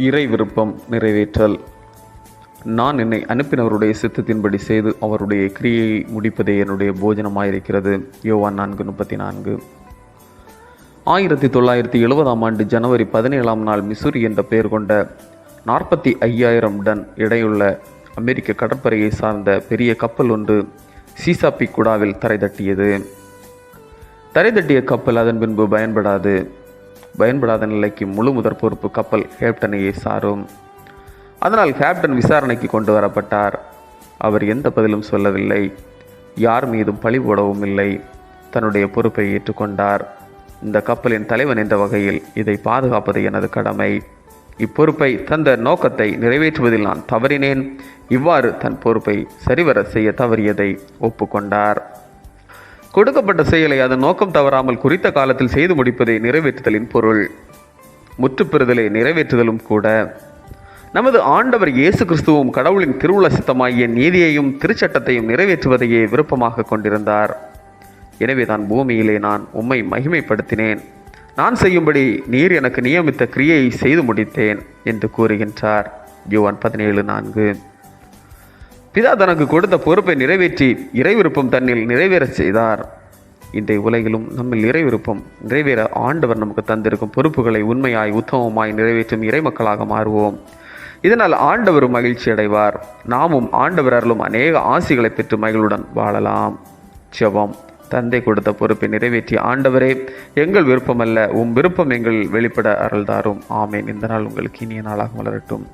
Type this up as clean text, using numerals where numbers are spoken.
இறை விருப்பம் நிறைவேற்றல். நான் என்னை அனுப்பினவருடைய சித்தத்தின்படி செய்து அவருடைய கிரியையை முடிப்பதே என்னுடைய போஜனமாயிருக்கிறது. யோவான் 4:34. 1970 ஜனவரி 17 நாள் மிசூரி என்ற பெயர் கொண்ட 45,000 டன் எடையுள்ள அமெரிக்க கடற்படையை சார்ந்த பெரிய கப்பல் ஒன்று சீசாபிக் குடாவில் தரை தட்டியது. தரை தட்டிய கப்பல் அதன் பின்பு பயன்படாத நிலைக்கு முழு முதற் பொறுப்பு கப்பல் கேப்டனையே சாரும். அதனால் கேப்டன் விசாரணைக்கு கொண்டு வரப்பட்டார். அவர் எந்த பதிலும் சொல்லவில்லை, யார் மீதும் பழி போடவும் இல்லை. தன்னுடைய பொறுப்பை ஏற்றுக்கொண்டார். இந்த கப்பலின் தலைவன் என்ற வகையில் இதை பாதுகாப்பது எனது கடமை. இப்பொறுப்பை தந்த நோக்கத்தை நிறைவேற்றுவதில் நான் தவறினேன். இவ்வாறு தன் பொறுப்பை சரிவர செய்ய தவறியதை ஒப்புக்கொண்டார். கொடுக்கப்பட்ட செயலை அதன் நோக்கம் தவறாமல் குறித்த காலத்தில் செய்து முடிப்பதே நிறைவேற்றுதலின் பொருள். முற்றுப்பெறுதலே நிறைவேற்றுதலும் கூட. நமது ஆண்டவர் இயேசு கிறிஸ்துவும் கடவுளின் திருவுள சித்தமாகிய நீதியையும் திருச்சட்டத்தையும் நிறைவேற்றுவதையே விருப்பமாக கொண்டிருந்தார். எனவே தான் பூமியிலே நான் உம்மை மகிமைப்படுத்தினேன். நான் செய்யும்படி நீர் எனக்கு நியமித்த கிரியையை செய்து முடித்தேன் என்று கூறுகின்றார். யோவான் 17:4. பிதா தனக்கு கொடுத்த பொறுப்பை நிறைவேற்றி இறை விருப்பம் தன்னில் நிறைவேற செய்தார். இன்றைய உலகிலும் நம்மில் இறை விருப்பம் நிறைவேற ஆண்டவர் நமக்கு தந்திருக்கும் பொறுப்புகளை உண்மையாய் உத்தமமாய் நிறைவேற்றும் இறை மக்களாக மாறுவோம். இதனால் ஆண்டவர் மகிழ்ச்சி அடைவார். நாமும் ஆண்டவர் அருளும் அநேக ஆசிகளை பெற்று மகிழ்வுடன் வாழலாம். ஜெபம். தந்தை கொடுத்த பொறுப்பை நிறைவேற்றிய ஆண்டவரே, எங்கள் விருப்பமல்ல, உம் விருப்பம் எங்கள் வெளிப்பட அருள்தாரும். ஆமேன். இந்த நாள் உங்களுக்கு இனிய நாளாக மலரட்டும்.